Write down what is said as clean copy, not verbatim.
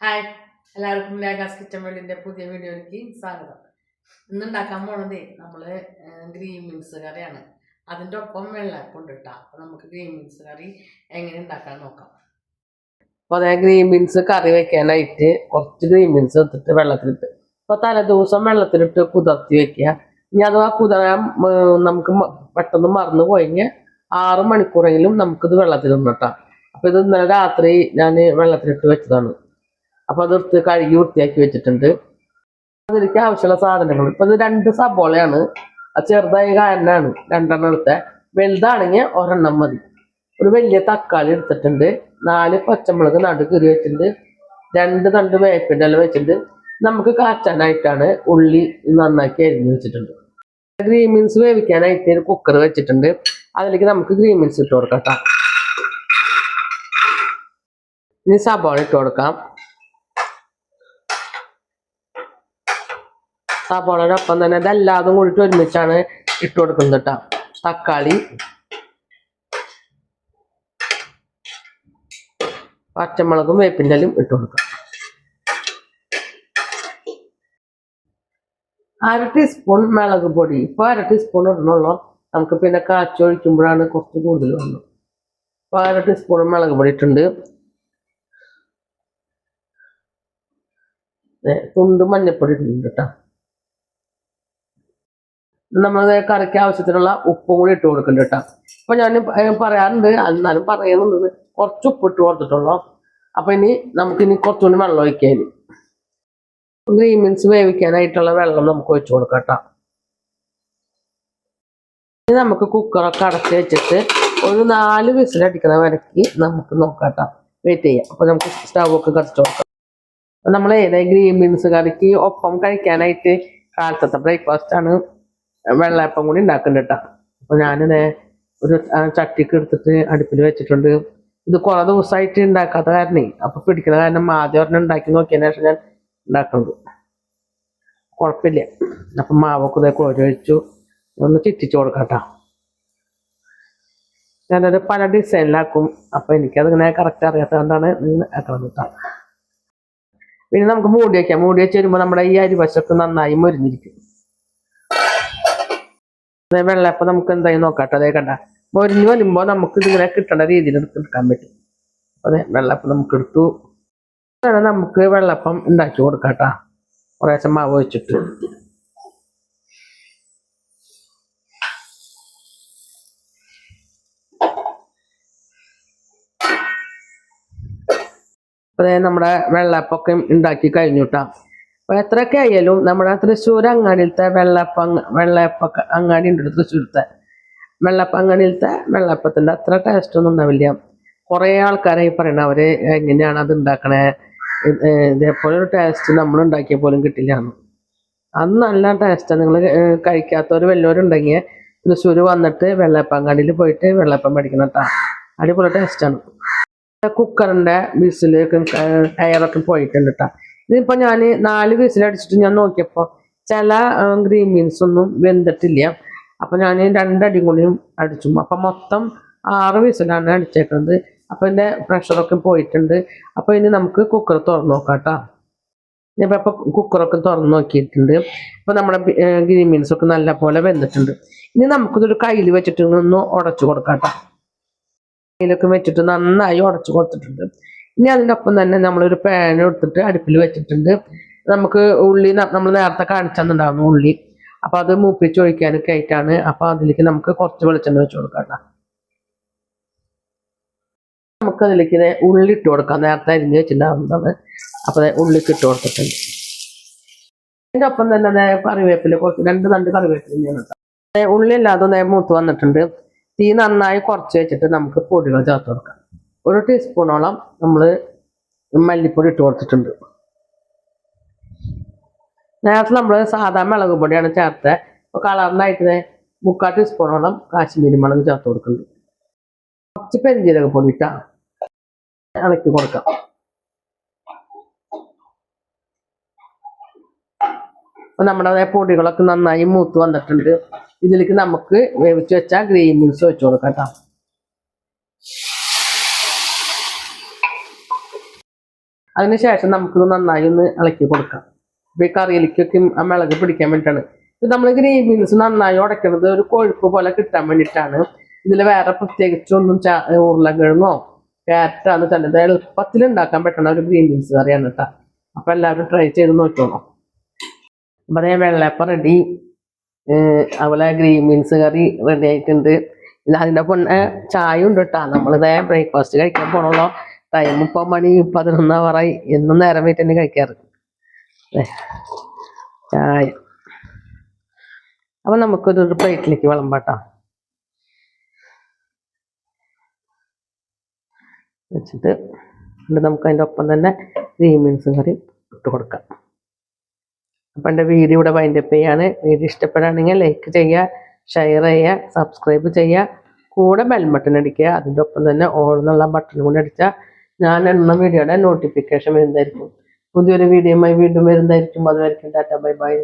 Hi എല്ലാവർക്കും ലേഖാസ് kitchen വേൾഡിൻ്റെ പുതിയ വീഡിയോയിലേക്ക് സ്വാഗതം. ഇന്നുണ്ടാക്കാൻ പോണത് നമ്മൾ ഗ്രീൻ ബീൻസ് കറിയാണ്. അതിൻ്റെ ഒപ്പം വെള്ളയപ്പം ഉണ്ട് കേട്ടോ. അപ്പോൾ നമുക്ക് ഗ്രീൻ ബീൻസ് കറി എങ്ങനെ ഉണ്ടാക്കാൻ നോക്കാം. അപ്പോൾ അതേ ഗ്രീൻ ബീൻസ് കറി വെക്കാനായിട്ട് കുറച്ച് ഗ്രീൻ ബീൻസ് എടുത്തിട്ട് വെള്ളത്തിലിട്ട് ഇപ്പോൾ തലേദിവസം വെള്ളത്തിലിട്ട് കുതിർത്തി വെക്കുക. ഇനി അഥവാ കുതിരാൻ നമുക്ക് പെട്ടെന്ന് മറന്നു പോയെങ്കിൽ 6 മണിക്കൂറെങ്കിലും നമുക്കിത് വെള്ളത്തിലിടണം കേട്ടോ. അപ്പോൾ ഇത് ഇന്നലെ രാത്രി ഞാൻ വെള്ളത്തിലിട്ട് വെച്ചതാണ്. അപ്പോൾ അതെടുത്ത് കഴുകി വൃത്തിയാക്കി വെച്ചിട്ടുണ്ട്. അതിലേക്ക് ആവശ്യമുള്ള സാധനങ്ങൾ ഇപ്പം ഇത് 2 സബോളയാണ്. ചെറുതായ കാരനാണ് 2 എടുത്ത. വലുതാണെങ്കിൽ 1 മതി. ഒരു വലിയ തക്കാളി എടുത്തിട്ടുണ്ട്. 4 പച്ചമുളക് നടുകീറി വെച്ചിട്ടുണ്ട്. 2 തണ്ട് വേപ്പിൻ്റെ ഇല വെച്ചിട്ടുണ്ട്. നമുക്ക് കാച്ചാനായിട്ടാണ് ഉള്ളി നന്നാക്കി അരിഞ്ഞ് വെച്ചിട്ടുണ്ട്. ഗ്രീൻ ബീൻസ് വേവിക്കാനായിട്ട് ഒരു കുക്കർ വെച്ചിട്ടുണ്ട്. അതിലേക്ക് നമുക്ക് ഗ്രീൻ ബീൻസ് ഇട്ട് കൊടുക്കാം കേട്ടോ. ഇനി സബോള ഇട്ട് കൊടുക്കാം. സബോളയോടൊപ്പം തന്നെ ഇതെല്ലാതും കൂടിയിട്ട് ഒരുമിച്ചാണ് ഇട്ട് കൊടുക്കുന്നത് കേട്ടോ. തക്കാളി, പച്ചമുളകും വേപ്പിൻ്റെ ഇലയും ഇട്ട് കൊടുക്കാം. 1/2 ടീസ്പൂൺ മുളക് പൊടി. ഇപ്പോൾ 1/2 ടീസ്പൂൺ ഇടണുള്ളൂ. നമുക്ക് പിന്നെ കാച്ചൊഴിക്കുമ്പോഴാണ് കുറച്ച് കൂടുതൽ വന്നത്. ഇപ്പോൾ 1/2 ടീസ്പൂൺ മുളക് പൊടി ഇട്ടുണ്ട്. തുണ്ട് മഞ്ഞൾപ്പൊടി ഇട്ടിട്ടുണ്ട് കേട്ടോ. നമ്മൾ കറിക്ക് ആവശ്യത്തിനുള്ള ഉപ്പും കൂടി ഇട്ട് കൊടുക്കുന്നുണ്ട് കേട്ടോ. അപ്പോൾ ഞാൻ പറയാറുണ്ട്, എന്നാലും പറയുന്നത് കുറച്ച് ഉപ്പ് ഇട്ട് കൊടുത്തിട്ടുള്ളൂ. അപ്പോൾ നമുക്കിനി കുറച്ചുകൂടി വെള്ളം ഒഴിക്കാൻ. ഗ്രീൻ ബീൻസ് വേവിക്കാനായിട്ടുള്ള വെള്ളം നമുക്ക് ഒഴിച്ചു കൊടുക്കാം കേട്ടോ. ഇനി നമുക്ക് കുക്കറൊക്കെ അടച്ച് വെച്ചിട്ട് ഒരു 4 വിസിലടിക്കുന്ന വരയ്ക്ക് നമുക്ക് നോക്കാം കേട്ടോ. വെയിറ്റ് ചെയ്യാം. അപ്പോൾ നമുക്ക് സ്റ്റൗവൊക്കെ കത്തിച്ച് കൊടുക്കാം. അപ്പോൾ നമ്മൾ ഗ്രീൻ ബീൻസ് കറിക്ക് ഒപ്പം കഴിക്കാനായിട്ട് കാലത്തത്തെ ബ്രേക്ക്ഫാസ്റ്റാണ് വെള്ളയപ്പം കൂടി ഉണ്ടാക്കുന്നുണ്ട് കേട്ടോ. അപ്പോൾ ഞാനിത് ഒരു ചട്ടിക്ക് എടുത്തിട്ട് അടുപ്പിൽ വെച്ചിട്ടുണ്ട്. ഇത് കുറേ ദിവസമായിട്ട് ഉണ്ടാക്കാത്ത കാരണേ, അപ്പോൾ പിടിക്കുന്ന കാരണം ആദ്യം ഒരെണ്ണം ഉണ്ടാക്കി നോക്കിയതിന് ശേഷം ഞാൻ ഉണ്ടാക്കുന്നത്. കുഴപ്പമില്ല. അപ്പം മാവൊക്കെ ഇതേ കോരി ഒഴിച്ചു ഒന്ന് ചിറ്റിച്ച് കൊടുക്കാം കേട്ടോ. ഞാനത് പല ഡിസൈനിലാക്കും. അപ്പോൾ എനിക്കതിങ്ങനെ കറക്റ്റ് അറിയാത്തതുകൊണ്ടാണ് ഇങ്ങനെ ആക്കണം കേട്ടോ. പിന്നെ നമുക്ക് മൂടി വയ്ക്കാം. മൂടി വെച്ച് വരുമ്പോൾ നമ്മുടെ ഈ അരിവശമൊക്കെ നന്നായി മൊരിഞ്ഞിരിക്കും. അതേ വെള്ളയപ്പം നമുക്ക് എന്തായാലും നോക്കാട്ടോ. അതേ കണ്ട മൊരിഞ്ഞ് വരുമ്പോൾ നമുക്ക് ഇതിങ്ങനെ കിട്ടേണ്ട രീതിയിൽ എടുക്കാൻ പറ്റും. അതെ വെള്ളപ്പം നമുക്ക് എടുത്തു. നമുക്ക് വെള്ളപ്പം ഉണ്ടാക്കി കൊടുക്കാം കേട്ടോ. കുറേശ്ശെ മാവ് വെച്ചിട്ട് അതെ നമ്മുടെ വെള്ളപ്പൊക്കെ ഉണ്ടാക്കി കഴിഞ്ഞു കേട്ടോ. അപ്പോൾ എത്രയൊക്കെ ആയാലും നമ്മുടെ തൃശ്ശൂർ അങ്ങാടിയിലത്തെ വെള്ളയപ്പ അങ്ങാടി ഉണ്ട്. തൃശ്ശൂരത്തെ വെള്ളപ്പം അങ്ങാടിയിലത്തെ വെള്ളപ്പത്തിൻ്റെ അത്ര ടേസ്റ്റ് ഒന്നും ഉണ്ടാവില്ല. കുറേ ആൾക്കാരായി പറയണം അവർ എങ്ങനെയാണ് അത് ഉണ്ടാക്കണേ, ഇതേപോലെ ഒരു ടേസ്റ്റ് നമ്മൾ ഉണ്ടാക്കിയ പോലും കിട്ടില്ല. അത് നല്ല ടേസ്റ്റാണ്. നിങ്ങൾ കഴിക്കാത്തവർ വല്ലവരുണ്ടെങ്കിൽ തൃശ്ശൂർ വന്നിട്ട് വെള്ളപ്പം അങ്ങാടിയിൽ പോയിട്ട് വെള്ളപ്പം മേടിക്കണം കേട്ടോ. അടിപൊളി ടേസ്റ്റാണ്. കുക്കറിൻ്റെ വിസിലേക്ക് എയറൊക്കെ പോയിട്ടുണ്ട് കേട്ടോ. ഇതിപ്പോൾ ഞാൻ 4 വിസിലടിച്ചിട്ട് ഞാൻ നോക്കിയപ്പോൾ ചില ഗ്രീൻ ബീൻസ് ഒന്നും വെന്തിട്ടില്ല. അപ്പോൾ ഞാൻ 2 അടി കൂടിയും അടിച്ചു. അപ്പം മൊത്തം 6 വിസിലാണ് അടിച്ചേക്കുന്നത്. അപ്പോൾ ഇതിൻ്റെ പ്രഷറൊക്കെ പോയിട്ടുണ്ട്. അപ്പോൾ ഇനി നമുക്ക് കുക്കർ തുറന്ന് നോക്കാം കേട്ടോ. ഇപ്പോൾ കുക്കറൊക്കെ തുറന്ന് നോക്കിയിട്ടുണ്ട്. അപ്പോൾ നമ്മുടെ ഗ്രീൻ ബീൻസൊക്കെ നല്ല പോലെ വെന്തിട്ടുണ്ട്. ഇനി നമുക്കിതൊരു കയ്യിൽ വെച്ചിട്ട് ഒന്ന് ഉടച്ചു കൊടുക്കാം കേട്ടോ. കയ്യിലൊക്കെ വെച്ചിട്ട് നന്നായി ഉടച്ചു കൊടുത്തിട്ടുണ്ട്. ഇനി അതിൻ്റെ ഒപ്പം തന്നെ നമ്മളൊരു പാൻ എടുത്തിട്ട് അടുപ്പിൽ വെച്ചിട്ടുണ്ട്. നമുക്ക് ഉള്ളി നമ്മൾ നേരത്തെ കാണിച്ചെന്നുണ്ടാകുന്നു ഉള്ളി. അപ്പോൾ അത് മൂപ്പിച്ചൊഴിക്കാനൊക്കെ ആയിട്ടാണ്. അപ്പോൾ അതിലേക്ക് നമുക്ക് കുറച്ച് വെളിച്ചെണ്ണ വെച്ച് കൊടുക്കാം കേട്ടോ. നമുക്ക് അതിലേക്ക് ഉള്ളി ഇട്ട് കൊടുക്കാം. നേരത്തെ അരിഞ്ഞ് വെച്ചിട്ടുണ്ടാകുന്നതാണ്. അപ്പോൾ ഉള്ളിക്ക് ഇട്ട് കൊടുത്തിട്ടുണ്ട്. അതിൻ്റെ ഒപ്പം തന്നെ കറിവേപ്പില കുറച്ച് 2 തണ്ട് കറിവേപ്പില കേട്ടോ. ഉള്ളി അല്ലാതെ മൂത്ത് വന്നിട്ടുണ്ട്. തീ നന്നായി കുറച്ച് വെച്ചിട്ട് നമുക്ക് പൊടികൾ ചേർത്ത് കൊടുക്കാം. 1 ടീസ്പൂണോളം നമ്മൾ മല്ലിപ്പൊടി ഇട്ട് കൊടുത്തിട്ടുണ്ട്. നേരത്തെ നമ്മൾ സാധാ മുളക് പൊടിയാണ് ചേർത്തത്. അപ്പോൾ കളറിനായിട്ട് 3/4 ടീസ്പൂണോളം കാശ്മീരി മുളക് ചേർത്ത് കൊടുക്കുന്നുണ്ട്. കുറച്ച് പെരിഞ്ജീരക പൊടി ഇട്ടാണ് ഇളക്കി കൊടുക്കാം. അപ്പോൾ നമ്മുടെ പൊടികളൊക്കെ നന്നായി മൂത്ത് വന്നിട്ടുണ്ട്. ഇതിലേക്ക് നമുക്ക് വേവിച്ച് വെച്ച ഗ്രീൻ ബീൻസ് വെച്ച് കൊടുക്കാം കേട്ടോ. അതിനുശേഷം നമുക്കിത് നന്നായി ഒന്ന് ഇളക്കി കൊടുക്കാം. ഇപ്പൊ ഈ കറിയിലേക്കൊക്കെ ആ മിളക് പിടിക്കാൻ വേണ്ടിയിട്ടാണ്. ഇത് നമ്മൾ ഗ്രീൻ ബീൻസ് നന്നായി ഉടയ്ക്കുന്നത് ഒരു കൊഴുപ്പ് പോലെ കിട്ടാൻ വേണ്ടിയിട്ടാണ്. ഇതിൽ വേറെ പ്രത്യേകിച്ചൊന്നും ഉരുളക്കിഴങ്ങോ ക്യാരറ്റാന്ന് ചിലത് എളുപ്പത്തിൽ ഉണ്ടാക്കാൻ പറ്റണ ഒരു ഗ്രീൻ ബീൻസ് കറിയാണ് കേട്ടോ. അപ്പൊ എല്ലാവരും ട്രൈ ചെയ്ത് നോക്കിക്കോളൂ. അപ്പൊ അതേ വെള്ളയപ്പം റെഡി, അതുപോലെ ഗ്രീൻ ബീൻസ് കറി റെഡി ആയിട്ടുണ്ട്. അതിൻ്റെ പൊന്നെ ചായ ഉണ്ട് കേട്ടോ. നമ്മളിതേ ബ്രേക്ക്ഫാസ്റ്റ് കഴിക്കാൻ പോകണല്ലോ. ടൈം ഇപ്പോൾ മണി 11 ആവാറായി. എന്നും നേരം വീട്ടിൽ തന്നെ കഴിക്കാറ് ചായ. അപ്പം നമുക്കൊരു പ്ലേറ്റിലേക്ക് വിളമ്പാട്ടോ വെച്ചിട്ട് നമുക്ക് അതിൻ്റെ ഒപ്പം തന്നെ ഗ്രീൻ ബീൻസ് കറി ഇട്ട് കൊടുക്കാം. അപ്പം എൻ്റെ വീഡിയോ ഇവിടെ വൈൻഡപ്പ് ചെയ്യാണ്. വീഡിയോ ഇഷ്ടപ്പെടുകയാണെങ്കിൽ ലൈക്ക് ചെയ്യുക, ഷെയർ ചെയ്യുക, സബ്സ്ക്രൈബ് ചെയ്യുക, കൂടെ ബെൽ ബട്ടൺ അടിക്കുക. അതിൻ്റെ ഒപ്പം തന്നെ ഓൾ എന്നുള്ള ബട്ടൺ കൂടെ അടിച്ചാൽ ഞാൻ എണ്ണ വീഡിയോയുടെ നോട്ടിഫിക്കേഷൻ വരുന്നതായിരിക്കും. പുതിയൊരു വീഡിയോയുമായി വീണ്ടും വരുന്നതായിരിക്കും. അതുവരെയും ടാറ്റ ബൈ ബൈ.